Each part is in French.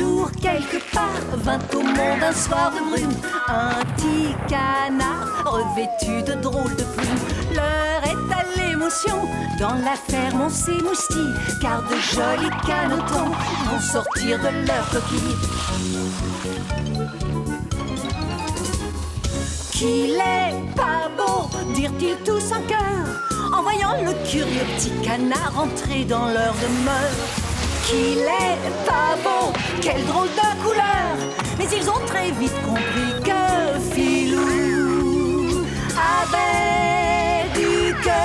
jour, quelque part, vint au monde un soir de brume un petit canard revêtu de drôles de plumes. L'heure est à l'émotion, dans la ferme on s'émoustille, car de jolis canotons vont sortir de leur coquille. Qu'il est pas beau, dirent-ils tous en chœur, en voyant le curieux petit canard entrer dans leur demeure. Qu'il est pas beau, quelle drôle de couleur, mais ils ont très vite compris que Filou avait du cœur.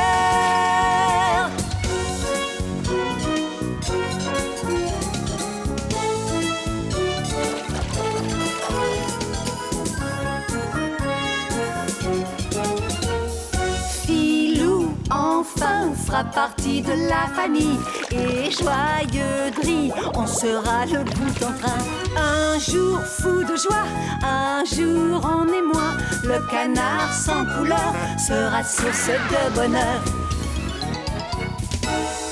Enfin fera partie de la famille, et joyeux de rire, on sera le bout en train. Un jour fou de joie, un jour en émoi, le canard sans couleur sera source de bonheur.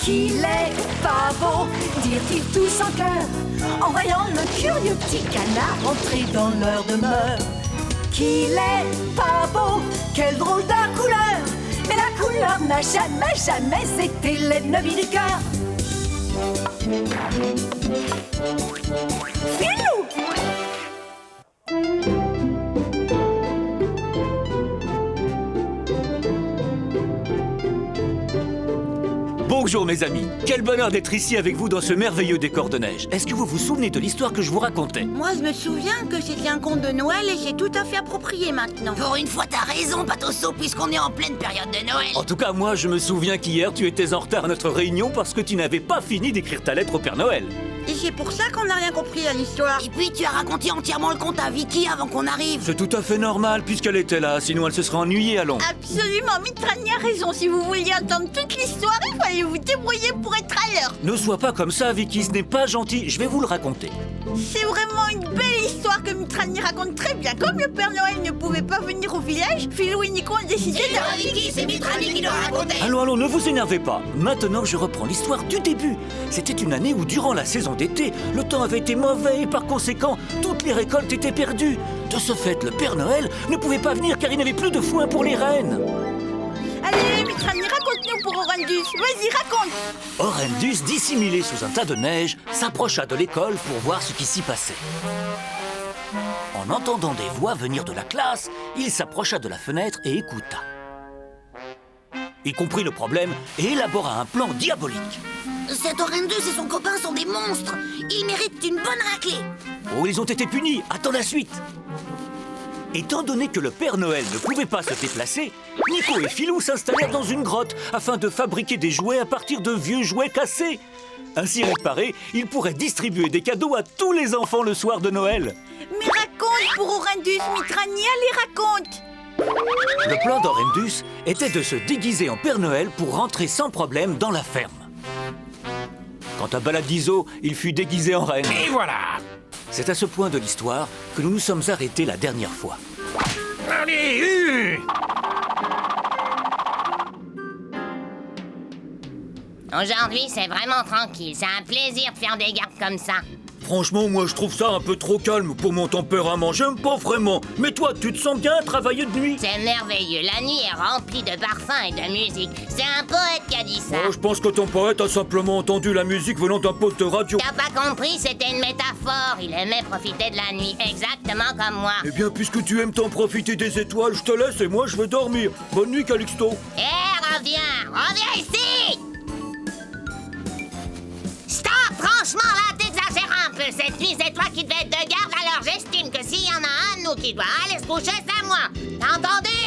Qu'il est pas beau, dirent-ils tous en chœur, en voyant le curieux petit canard entrer dans leur demeure. Qu'il est pas beau, quelle drôle de couleur, mais la couleur n'a jamais, jamais été l'ennemi du cœur. Filou! Bonjour mes amis, quel bonheur d'être ici avec vous dans ce merveilleux décor de neige. Est-ce que vous vous souvenez de l'histoire que je vous racontais? Moi, je me souviens que c'était un conte de Noël et c'est tout à fait approprié maintenant. Pour une fois, t'as raison, Patosso, puisqu'on est en pleine période de Noël. En tout cas, moi, je me souviens qu'hier, tu étais en retard à notre réunion parce que tu n'avais pas fini d'écrire ta lettre au Père Noël. Et c'est pour ça qu'on n'a rien compris à l'histoire. Et puis, tu as raconté entièrement le conte à Vicky avant qu'on arrive. C'est tout à fait normal puisqu'elle était là, sinon elle se serait ennuyée à Londres. Absolument, Mitrani a raison. Si vous vouliez entendre toute l'histoire, il fallait vous débrouiller pour être à l'heure. Ne sois pas comme ça, Vicky, ce n'est pas gentil. Je vais vous le raconter. C'est vraiment une belle histoire que Mitrani raconte très bien. Comme le Père Noël ne pouvait pas venir au village, Philou et Nico ont décidé de... Vicky, c'est Mitrani qui doit raconter. Allons, ne vous énervez pas. Maintenant, je reprends l'histoire du début. C'était une année où, durant la saison d'été, le temps avait été mauvais et par conséquent, toutes les récoltes étaient perdues. De ce fait, le Père Noël ne pouvait pas venir car il n'avait plus de foin pour les rennes. Allez, Mitrani, raconte-nous pour Orandus. Vas-y, raconte. Orandus, dissimulé sous un tas de neige, s'approcha de l'école pour voir ce qui s'y passait. En entendant des voix venir de la classe, il s'approcha de la fenêtre et écouta. Il comprit le problème et élabora un plan diabolique. Cet Orandus et son copain sont des monstres. Ils méritent une bonne raclée. Oh, ils ont été punis. Attends la suite. Étant donné que le Père Noël ne pouvait pas se déplacer, Nico et Filou s'installèrent dans une grotte afin de fabriquer des jouets à partir de vieux jouets cassés. Ainsi réparés, ils pourraient distribuer des cadeaux à tous les enfants le soir de Noël. Mais raconte pour Orandus, Mitrani, allez, raconte. Le plan d'Orandus était de se déguiser en Père Noël pour rentrer sans problème dans la ferme. Quant à Baladizo, il fut déguisé en reine. Et voilà. C'est à ce point de l'histoire que nous nous sommes arrêtés la dernière fois. Allez, Aujourd'hui, c'est vraiment tranquille. C'est un plaisir de faire des gardes comme ça. Franchement, moi je trouve ça un peu trop calme pour mon tempérament. J'aime pas vraiment. Mais toi, tu te sens bien à travailler de nuit? C'est merveilleux. La nuit est remplie de parfums et de musique. C'est un poète qui a dit ça. Oh, je pense que ton poète a simplement entendu la musique venant d'un poste de radio. T'as pas compris, c'était une métaphore. Il aimait profiter de la nuit, exactement comme moi. Eh bien, puisque tu aimes t'en profiter des étoiles, je te laisse et moi je vais dormir. Bonne nuit, Calixto. Reviens ici! Stop! Franchement, là, t'exagères un peu. Cette nuit, c'est toi qui devais être de garde, alors j'estime que s'il y en a un de nous qui doit aller se coucher, c'est moi. T'as entendu?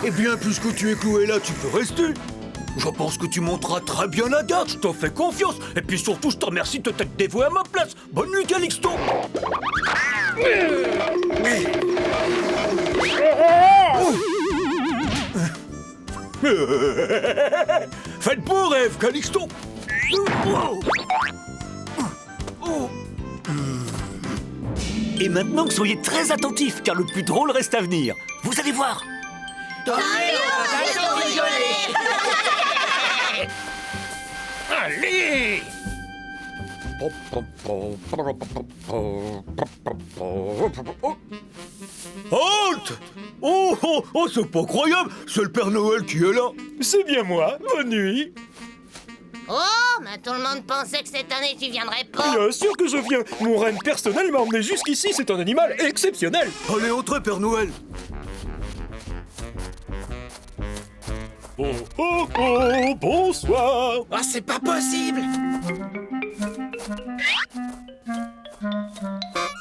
Eh bien, puisque tu es cloué là, tu peux rester. Je pense que tu monteras très bien la garde, je te fais confiance. Et puis surtout, je te remercie de t'être dévoué à ma place. Bonne nuit, Calixto. Faites beau rêve, Calixto. Et maintenant, soyez très attentifs, car le plus drôle reste à venir. Vous allez voir. Allez! Halte! Oh, c'est pas croyable! C'est le Père Noël qui est là! C'est bien moi, bonne nuit. Oh, mais tout le monde pensait que cette année tu viendrais pas. Bien sûr que je viens. Mon reine personnel m'a emmené jusqu'ici, c'est un animal exceptionnel. Allez, entrez, Père Noël! Oh, bonsoir. Ah, c'est pas possible!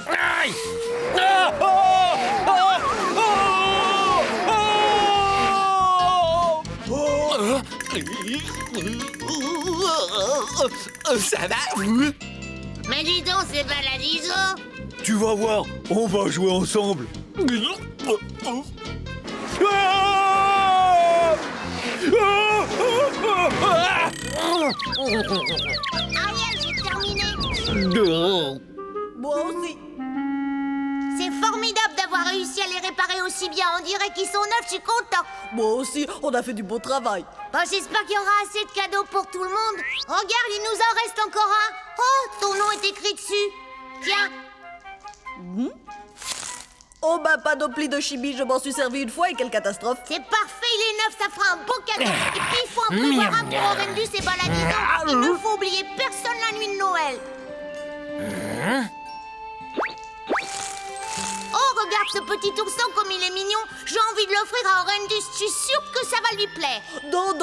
Aïe! Ah, oh, oh, oh, oh, oh. Ça va? Mais dis donc, c'est pas la Diso. Tu vas voir, on va jouer ensemble! Ariel, j'ai terminé. Moi aussi. C'est formidable d'avoir réussi à les réparer aussi bien. On dirait qu'ils sont neufs, je suis content. Moi aussi, on a fait du beau travail. Bon, j'espère qu'il y aura assez de cadeaux pour tout le monde. Regarde, il nous en reste encore un. Oh, ton nom est écrit dessus. Tiens. Oh bah pas de pli de chibi, je m'en suis servi une fois et quelle catastrophe. C'est parfait, il est neuf, ça fera un beau cadeau. Et puis il faut en prévoir un pour Horrendus et Baladino. Il ne faut oublier personne la nuit de Noël. Oh, regarde ce petit ourson comme il est mignon. J'ai envie de l'offrir à Horrendus. Je suis sûre que ça va lui plaire. Non,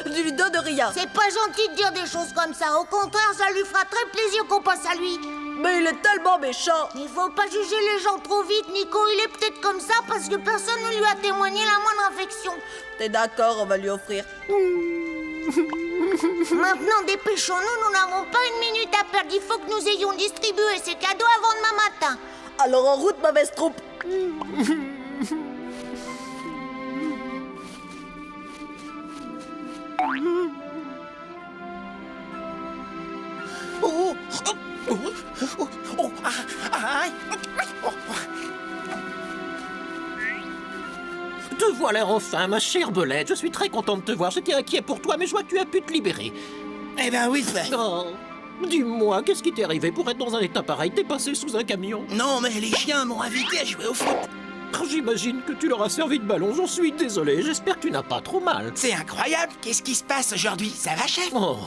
ne lui donne rien. C'est pas gentil de dire des choses comme ça. Au contraire, ça lui fera très plaisir qu'on passe à lui. Mais il est tellement méchant. Il faut pas juger les gens trop vite, Nico. Il est peut-être comme ça parce que personne ne lui a témoigné la moindre affection. T'es d'accord, on va lui offrir. Maintenant, dépêchons-nous, nous n'avons pas une minute à perdre. Il faut que nous ayons distribué ces cadeaux avant demain matin. Alors en route, mauvaise troupe. Te voilà enfin, ma chère Belette. Je suis très content de te voir. J'étais inquiet pour toi, mais je vois que tu as pu te libérer. Eh ben oui, frère. Oh, dis-moi, qu'est-ce qui t'est arrivé pour être dans un état pareil? T'es passé sous un camion? Non, mais les chiens m'ont invité à jouer au foot. J'imagine que tu leur as servi de ballon. J'en suis désolé. J'espère que tu n'as pas trop mal. C'est incroyable. Qu'est-ce qui se passe aujourd'hui? Ça va, chef? Oh,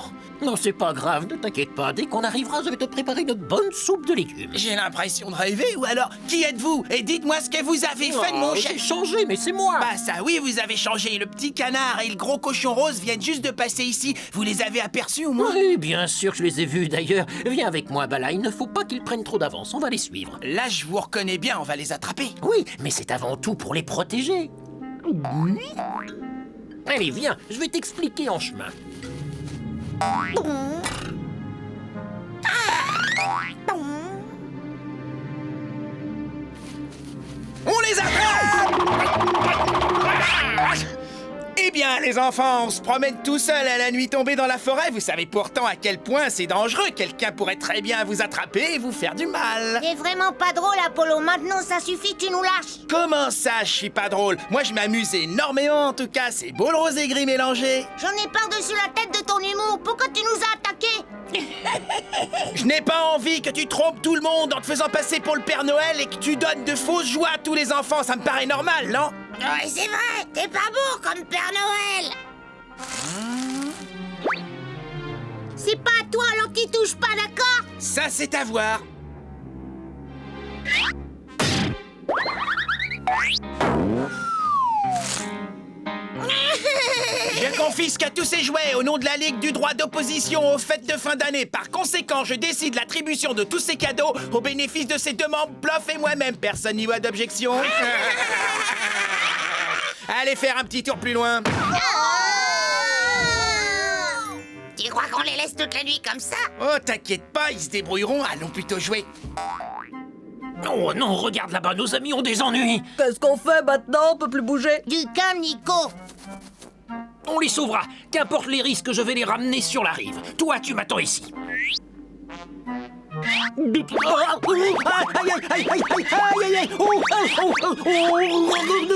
non, c'est pas grave. Ne t'inquiète pas. Dès qu'on arrivera, je vais te préparer une bonne soupe de légumes. J'ai l'impression de rêver, ou alors, qui êtes-vous? Et dites-moi ce que vous avez fait de mon J'ai chef. changé, mais c'est moi. Bah ça oui, vous avez changé. Le petit canard et le gros cochon rose viennent juste de passer ici. Vous les avez aperçus au moins? Oui, bien sûr que je les ai vus d'ailleurs. Viens avec moi, Bala. Il ne faut pas qu'ils prennent trop d'avance. On va les suivre. Là, je vous reconnais bien, on va les attraper. Oui, mais c'est avant tout pour les protéger. Allez, viens, je vais t'expliquer en chemin. On les attrape! Eh bien, les enfants, on se promène tout seul à la nuit tombée dans la forêt. Vous savez pourtant à quel point c'est dangereux. Quelqu'un pourrait très bien vous attraper et vous faire du mal. C'est vraiment pas drôle, Apollo. Maintenant, ça suffit, tu nous lâches. Comment ça, je suis pas drôle? Moi, je m'amuse énormément, en tout cas. C'est beau le rose et gris mélangé. J'en ai par-dessus la tête de ton humour. Pourquoi tu nous as attaqués? Je n'ai pas envie que tu trompes tout le monde en te faisant passer pour le Père Noël et que tu donnes de fausses joies à tous les enfants. Ça me paraît normal, non? Ouais, c'est vrai. T'es pas beau comme Père Noël. C'est pas à toi, alors t'y touches pas, d'accord? Ça, c'est à voir. Je confisque tous ces jouets au nom de la Ligue du droit d'opposition aux fêtes de fin d'année. Par conséquent, je décide l'attribution de tous ces cadeaux au bénéfice de ces deux membres, Plof et moi-même. Personne n'y voit d'objection? Allez faire un petit tour plus loin. Tu crois qu'on les laisse toute la nuit comme ça? Oh, t'inquiète pas, ils se débrouilleront. Allons plutôt jouer. Oh non, regarde là-bas, nos amis ont des ennuis. Qu'est-ce qu'on fait maintenant? On peut plus bouger. Du calme, Nico. On les sauvera. Qu'importe les risques, je vais les ramener sur la rive. Toi, tu m'attends ici. Ne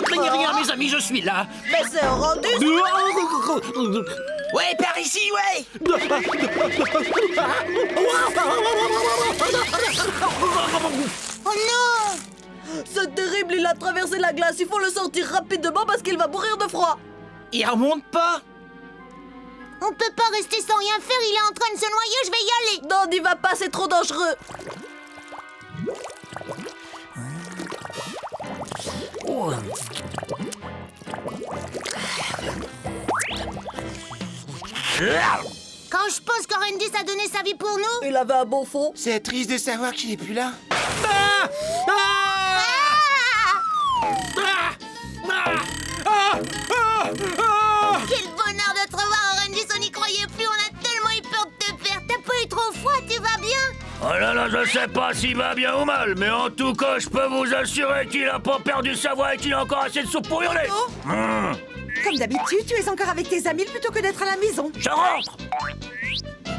craignez rien, mes amis, je suis là. Mais c'est Horrendus. Ouais, par ici, ouais. Oh non! C'est terrible, il a traversé la glace. Il faut le sortir rapidement parce qu'il va mourir de froid. Il remonte pas. On peut pas rester sans rien faire, il est en train de se noyer, je vais y aller! Non, n'y va pas, c'est trop dangereux. Quand je pense qu'Orendis a donné sa vie pour nous... Il avait un bon fond. C'est triste de savoir qu'il est plus là. Quel bonheur de te revoir, Orendis, on n'y croyait plus, on a tellement eu peur de te perdre. T'as pas eu trop froid, tu vas bien? Oh là là, je sais pas s'il va bien ou mal, mais en tout cas, je peux vous assurer qu'il a pas perdu sa voix et qu'il a encore assez de soupe pour hurler. Comme d'habitude, tu es encore avec tes amis plutôt que d'être à la maison. Je rentre.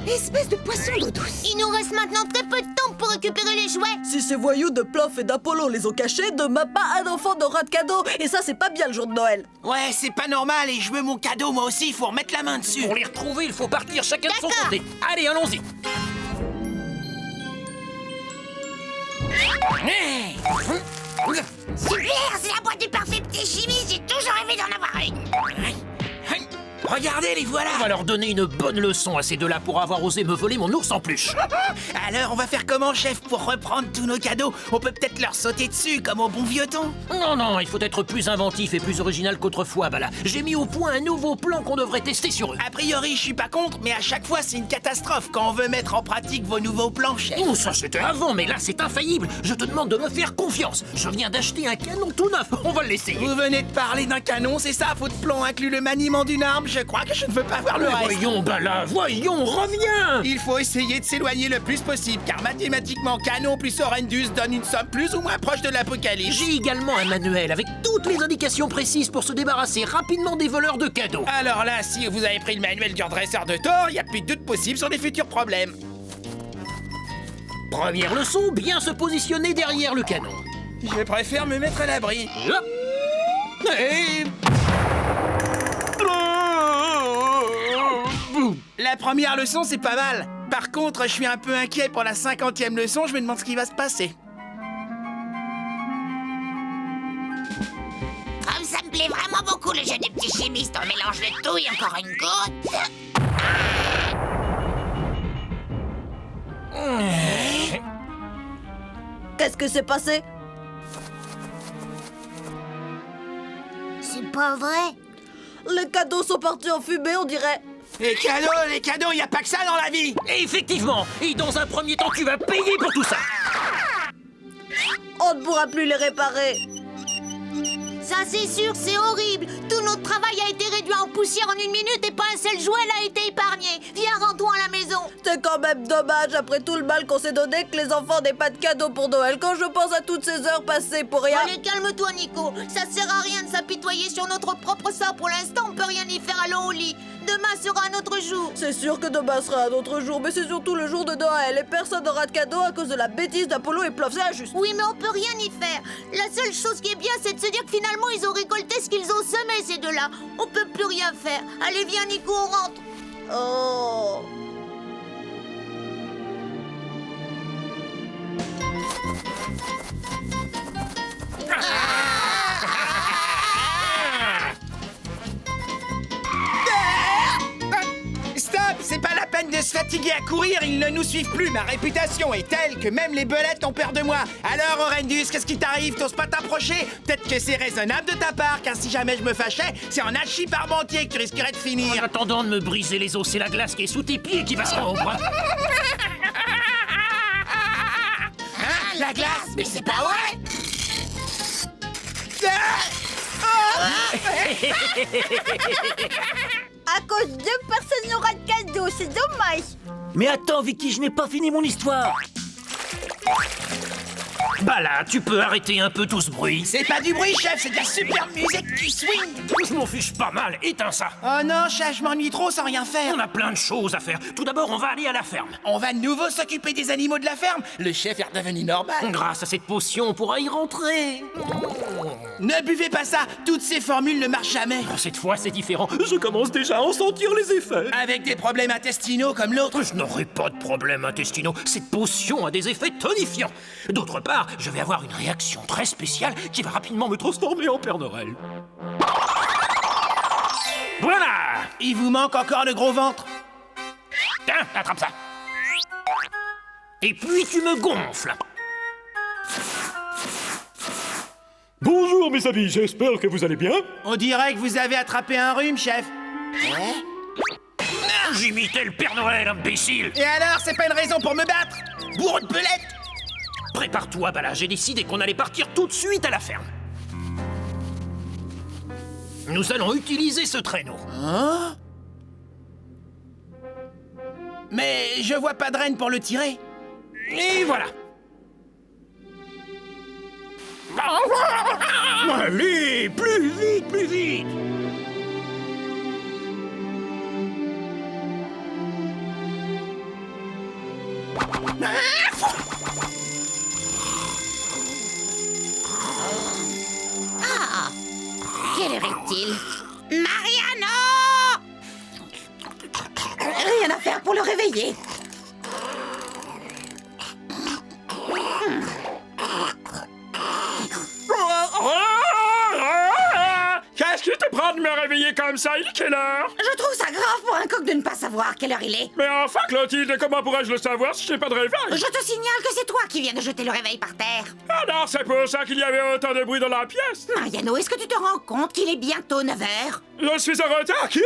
Espèce de poisson d'eau douce. Il nous reste maintenant très peu de temps pour récupérer les jouets. Si ces voyous de Plof et d'Apollo les ont cachés, demain pas un enfant n'aura de cadeau. Et ça, c'est pas bien le jour de Noël. Ouais, c'est pas normal et je veux mon cadeau moi aussi, faut remettre la main dessus. Pour les retrouver, il faut partir chacun de son D'accord. côté. Allez, allons-y. Super, c'est la boîte du parfait petit chimiste, j'ai toujours rêvé d'en avoir une. Regardez, les voilà. On va leur donner une bonne leçon à ces deux-là pour avoir osé me voler mon ours en peluche. Alors, on va faire comment, chef, pour reprendre tous nos cadeaux? On peut peut-être leur sauter dessus, comme au bon vieux temps. Non, non, il faut être plus inventif et plus original qu'autrefois, Bala. J'ai mis au point un nouveau plan qu'on devrait tester sur eux. A priori, je suis pas contre, mais à chaque fois, c'est une catastrophe quand on veut mettre en pratique vos nouveaux plans, chef. Oh, ça c'était avant, mais là c'est infaillible. Je te demande de me faire confiance. Je viens d'acheter un canon tout neuf. On va l'essayer. Vous venez de parler d'un canon, c'est ça? Votre plan inclut le maniement d'une arme? Je crois que je ne veux pas voir le Mais reste. voyons, Bala, voyons, reviens. Il faut essayer de s'éloigner le plus possible, car mathématiquement, canon plus Horrendus donne une somme plus ou moins proche de l'apocalypse. J'ai également un manuel avec toutes les indications précises pour se débarrasser rapidement des voleurs de cadeaux. Alors là, si vous avez pris le manuel du redresseur de Thor, il n'y a plus de doute possible sur les futurs problèmes. Première leçon, bien se positionner derrière le canon. Je préfère me mettre à l'abri. Hop. Et... La première leçon, c'est pas mal. Par contre, je suis un peu inquiet pour la 50e leçon, je me demande ce qui va se passer. Comme ça me plaît vraiment beaucoup le jeu du petit chimiste, on mélange le tout et encore une goutte. Qu'est-ce que s'est passé? C'est pas vrai. Les cadeaux sont partis en fumée, on dirait. Les cadeaux, y a pas que ça dans la vie. Et effectivement, et dans un premier temps, tu vas payer pour tout ça. On ne pourra plus les réparer. Ça c'est sûr, c'est horrible. Tout notre travail a été réduit en poussière en 1 minute et pas un seul jouet n'a été épargné. Viens, rends-toi à la maison. C'est quand même dommage, après tout le mal qu'on s'est donné, que les enfants n'aient pas de cadeaux pour Noël. Quand je pense à toutes ces heures passées pour rien... Allez, calme-toi, Nico. Ça sert à rien de s'apitoyer sur notre propre sort. Pour l'instant, on peut rien y faire, allons au lit. Demain sera un autre jour. C'est sûr que demain sera un autre jour, mais c'est surtout le jour de Noël et personne n'aura de cadeau à cause de la bêtise d'Apollo et Plof, c'est injuste. Oui, mais on peut rien y faire. La seule chose qui est bien, c'est de se dire que finalement, ils ont récolté ce qu'ils ont semé, ces deux-là. On peut plus rien faire. Allez, viens, Nico, on rentre. Oh... Stop, c'est pas la peine de se fatiguer à courir, ils ne nous suivent plus. Ma réputation est telle que même les belettes ont peur de moi. Alors, Horrendus, qu'est-ce qui t'arrive? T'oses pas t'approcher? Peut-être que c'est raisonnable de ta part, car si jamais je me fâchais, c'est en archi parmentier que tu risquerais de En finir. attendant de me briser les os, c'est la glace qui est sous tes pieds qui va se rompre. Hein? La glace? Mais c'est pas vrai. À cause de personne n'aura de cadeau, c'est dommage. Mais attends, Vicky, je n'ai pas fini mon histoire. Bah là, tu peux arrêter un peu tout ce bruit. C'est pas du bruit, chef, c'est de la super musique qui swing. Je m'en fiche pas mal, éteins ça. Oh non, chef, je m'ennuie trop sans rien faire. On a plein de choses à faire. Tout d'abord, on va aller à la ferme. On va de nouveau s'occuper des animaux de la ferme. Le chef est redevenu normal. Grâce à cette potion, on pourra y rentrer. Ne buvez pas ça, toutes ces formules ne marchent jamais. Cette fois, c'est différent. Je commence déjà à en sentir les effets. Avec des problèmes intestinaux comme l'autre. Je n'aurai pas de problème intestinaux. Cette potion a des effets tonifiants. D'autre part, je vais avoir une réaction très spéciale qui va rapidement me transformer en Père Noël. Voilà! Il vous manque encore le gros ventre. Tiens, attrape ça. Et puis tu me gonfles. Bonjour mes amis, j'espère que vous allez bien. On dirait que vous avez attrapé un rhume, chef. J'imitais le Père Noël, imbécile. Et alors, c'est pas une raison pour me battre? Bourre de belette. Prépare-toi, Bala, j'ai décidé qu'on allait partir tout de suite à la ferme. Nous allons utiliser ce traîneau. Hein? Mais je vois pas de renne pour le tirer. Et voilà. Allez, plus vite, plus vite. Ah! Quelle heure est-il? Mariano! Rien à faire pour le réveiller. Qu'est-ce qui te prend de me réveiller comme ça? Il est quelle heure? Je trouve ça grave pour un coq de ne pas savoir quelle heure il est. Mais enfin, Clotilde, comment pourrais-je le savoir si je n'ai pas de réveil? Je te signale que c'est toi qui viens de jeter le réveil par terre. Alors c'est pour ça qu'il y avait autant de bruit dans la pièce? Mariano, est-ce que tu te rends compte qu'il est bientôt 9h? Je suis en retard. Qui?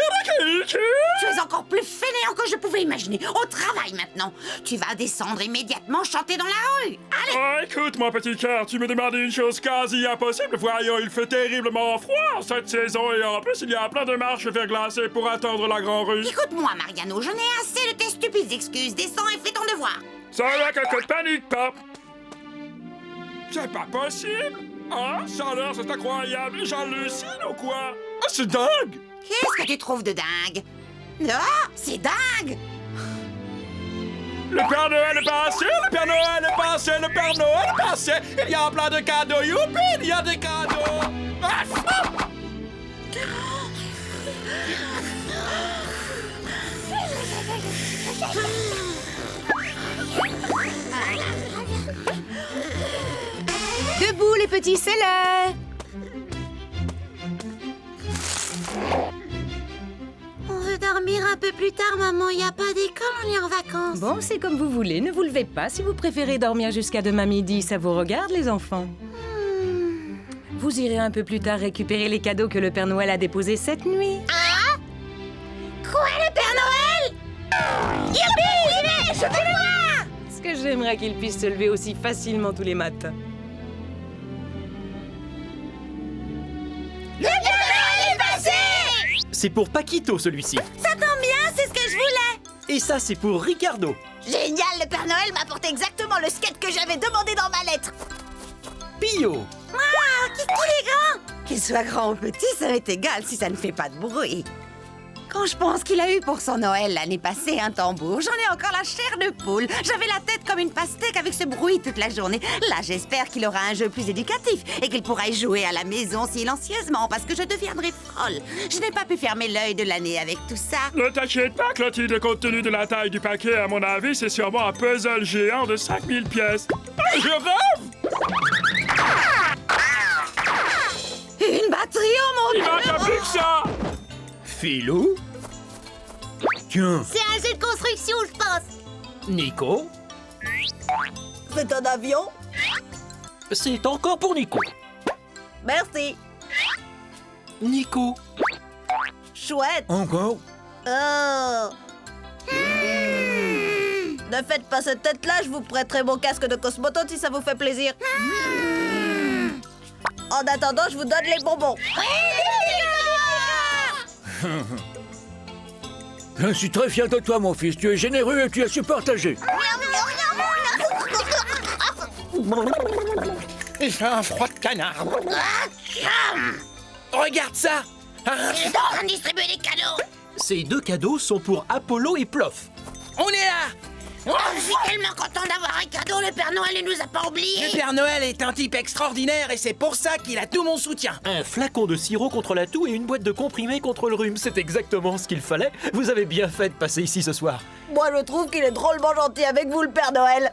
Tu es encore plus fainéant que je pouvais imaginer. Au travail maintenant. Tu vas descendre immédiatement chanter dans la rue. Allez! Oh, écoute, mon petit cœur, tu me demandes une chose quasi impossible. Voyons, il fait terriblement froid cette saison et en plus, il y a plein de marches verglacées pour attendre la grande rue. Écoute-moi, Mariano, je n'ai assez de tes stupides excuses. Descends et fais ton devoir. Ça va, que panique pas. C'est pas possible. Ah, ça alors, c'est incroyable. J'hallucine ou quoi? Ah, c'est dingue. Qu'est-ce que tu trouves de dingue? Ah, c'est dingue! Le Père Noël est passé, le Père Noël est passé, le Père Noël est passé. Il y a plein de cadeaux, youpi, il y a des cadeaux. Ah, Debout les petits, c'est l'heure. On veut dormir un peu plus tard, maman. Il n'y a pas d'école, on est en vacances. Bon, c'est comme vous voulez, ne vous levez pas. Si vous préférez dormir jusqu'à demain midi, ça vous regarde les enfants. Vous irez un peu plus tard récupérer les cadeaux que le Père Noël a déposés cette nuit. Hein? Quoi, le Père Noël? Youpi! Je vais le voir! Est-ce que j'aimerais qu'il puisse se lever aussi facilement tous les matins? Le Père Noël est passé! C'est pour Paquito, celui-ci. Ça tombe bien, c'est ce que je voulais. Et ça, c'est pour Ricardo. Génial, le Père Noël m'a apporté exactement le skate que j'avais demandé dans ma lettre. Pio. Qu'il est grand. Qu'il soit grand ou petit, ça m'est égal si ça ne fait pas de bruit. Quand je pense qu'il a eu pour son Noël l'année passée un tambour, j'en ai encore la chair de poule. J'avais la tête comme une pastèque avec ce bruit toute la journée. Là, j'espère qu'il aura un jeu plus éducatif et qu'il pourra y jouer à la maison silencieusement parce que je deviendrai folle. Je n'ai pas pu fermer l'œil de l'année avec tout ça. Ne t'inquiète pas, Clotilde, compte tenu de la taille du paquet, à mon avis, c'est sûrement un puzzle géant de 5000 pièces. Ah, je rêve! Une batterie, oh mon Il Dieu! manque un plus que ça! Philou. Tiens. C'est un jeu de construction, je pense. Nico. C'est un avion. C'est encore pour Nico. Merci. Nico. Chouette. Encore. Oh. Ne faites pas cette tête-là, je vous prêterai mon casque de cosmonaute si ça vous fait plaisir. En attendant, je vous donne les bonbons. Je suis très fier de toi, mon fils. Tu es généreux et tu as su partager. Il fait un froid de canard. Regarde ça. Ils sont en train de distribuer des cadeaux. Ces 2 cadeaux sont pour Apollo et Plof. On est là. Oh, je suis tellement content d'avoir un cadeau. Le Père Noël ne nous a pas oubliés. Le Père Noël est un type extraordinaire et c'est pour ça qu'il a tout mon soutien. Un flacon de sirop contre la toux et une boîte de comprimés contre le rhume. C'est exactement ce qu'il fallait. Vous avez bien fait de passer ici ce soir. Moi, je trouve qu'il est drôlement gentil avec vous, le Père Noël.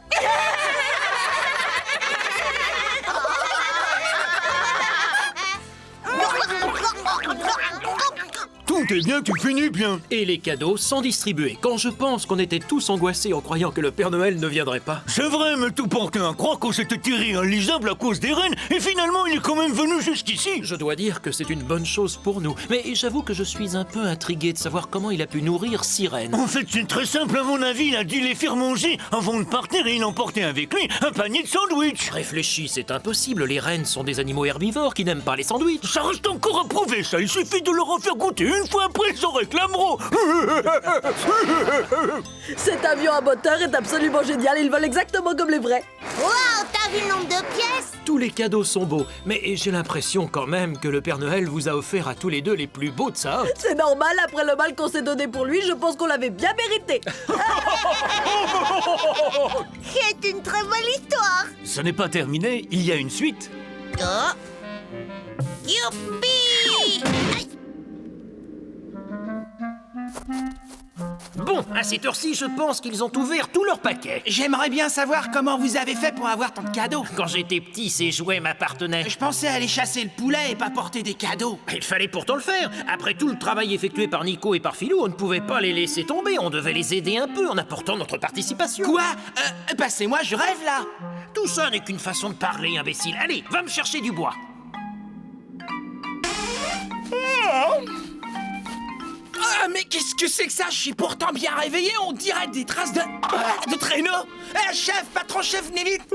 Tout est bien qui finit bien. Et les cadeaux sont distribués. Quand je pense qu'on était tous angoissés en croyant que le Père Noël ne viendrait pas. C'est vrai, mais tout portait à croire qu'on s'était tiré un lisable à cause des rennes, et finalement il est quand même venu jusqu'ici. Je dois dire que c'est une bonne chose pour nous. Mais j'avoue que je suis un peu intrigué de savoir comment il a pu nourrir 6 rennes. En fait, c'est très simple à mon avis, il a dû les faire manger avant de partir et il emportait avec lui un panier de sandwich. Réfléchis, c'est impossible. Les rennes sont des animaux herbivores qui n'aiment pas les sandwichs. Ça reste encore à prouver, ça. Il suffit de leur en faire goûter une fois, après ils en réclameront. Cet avion à moteur est absolument génial. Ils volent exactement comme les vrais. Waouh, t'as vu le nombre de pièces? Tous les cadeaux sont beaux, mais j'ai l'impression quand même que le Père Noël vous a offert à tous les 2 les plus beaux de sa hotte. C'est normal, après le mal qu'on s'est donné pour lui, je pense qu'on l'avait bien mérité. C'est une très belle histoire. Ce n'est pas terminé, il y a une suite. Oh. Youpi! Aïe. Bon, à cette heure-ci, je pense qu'ils ont ouvert tous leurs paquets. J'aimerais bien savoir comment vous avez fait pour avoir tant de cadeaux. Quand j'étais petit, ces jouets m'appartenaient. Je pensais aller chasser le poulet et pas porter des cadeaux. Il fallait pourtant le faire. Après tout le travail effectué par Nico et par Philou, on ne pouvait pas les laisser tomber. On devait les aider un peu en apportant notre participation. Quoi? Passez-moi, je rêve là. Tout ça n'est qu'une façon de parler, imbécile. Allez, va me chercher du bois. Ah, mais qu'est-ce que c'est que ça? Je suis pourtant bien réveillé, on dirait des traces de traîneau. Chef, patron-chef, venez vite.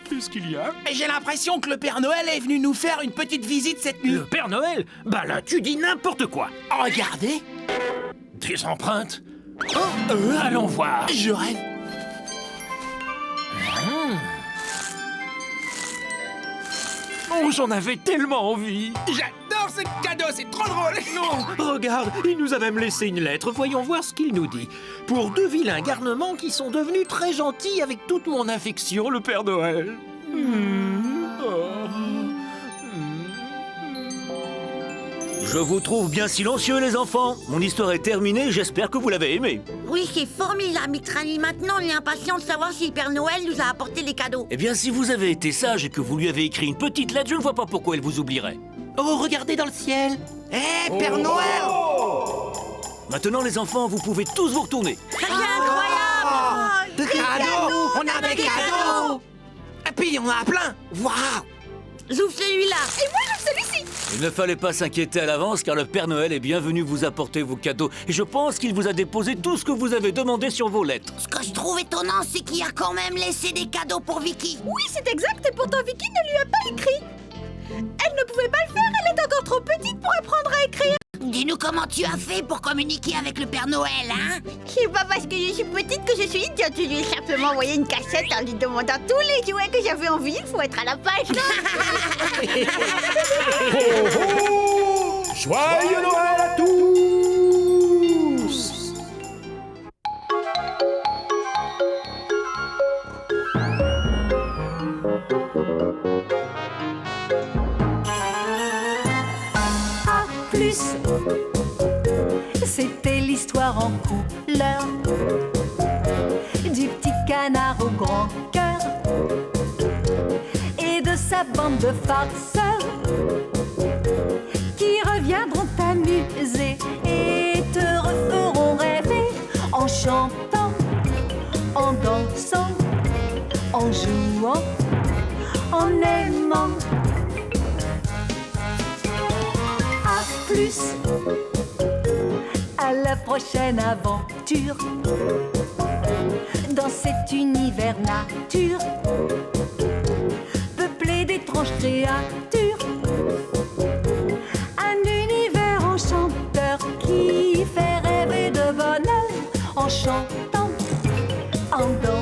Qu'est-ce qu'il y a? Et j'ai l'impression que le Père Noël est venu nous faire une petite visite cette nuit. Le Père Noël? Bah là, tu dis n'importe quoi. Regardez. Des empreintes? Allons voir. Je rêve. Oh, j'en avais tellement envie. J'adore ce cadeau, c'est trop drôle. Non, regarde, il nous a même laissé une lettre. Voyons voir ce qu'il nous dit. Pour 2 vilains garnements qui sont devenus très gentils avec toute mon affection, le Père Noël. Je vous trouve bien silencieux, les enfants. Mon histoire est terminée, j'espère que vous l'avez aimée. Oui, c'est formidable, Mitrani. Maintenant, on est impatient de savoir si le Père Noël nous a apporté les cadeaux. Eh bien, si vous avez été sage et que vous lui avez écrit une petite lettre, je ne vois pas pourquoi elle vous oublierait. Oh, regardez dans le ciel. Père Noël. Maintenant, les enfants, vous pouvez tous vous retourner. C'est incroyable. Des cadeaux. On a des cadeaux. Et puis, il y en a plein. Waouh. J'ouvre celui-là. Et moi, j'ouvre celui-ci. Il ne fallait pas s'inquiéter à l'avance car le Père Noël est bien venu vous apporter vos cadeaux. Et je pense qu'il vous a déposé tout ce que vous avez demandé sur vos lettres. Ce que je trouve étonnant, c'est qu'il a quand même laissé des cadeaux pour Vicky. Oui, c'est exact, et pourtant Vicky ne lui a pas écrit. Elle ne pouvait pas le faire, elle est encore trop petite pour apprendre à écrire. Dis-nous comment tu as fait pour communiquer avec le Père Noël, hein? C'est pas parce que je suis petite que je suis idiote. Je lui ai simplement envoyé une cassette en lui demandant tous les jouets que j'avais envie. Il faut être à la page. Joyeux Noël à tous! C'était l'histoire en couleur du petit canard au grand cœur et de sa bande de farceurs qui reviendront t'amuser et te referont rêver en chantant, en dansant, en jouant, en aimant. À plus, à la prochaine aventure dans cet univers nature peuplé d'étranges créatures. Un univers enchanteur qui fait rêver de bonheur en chantant, en dansant,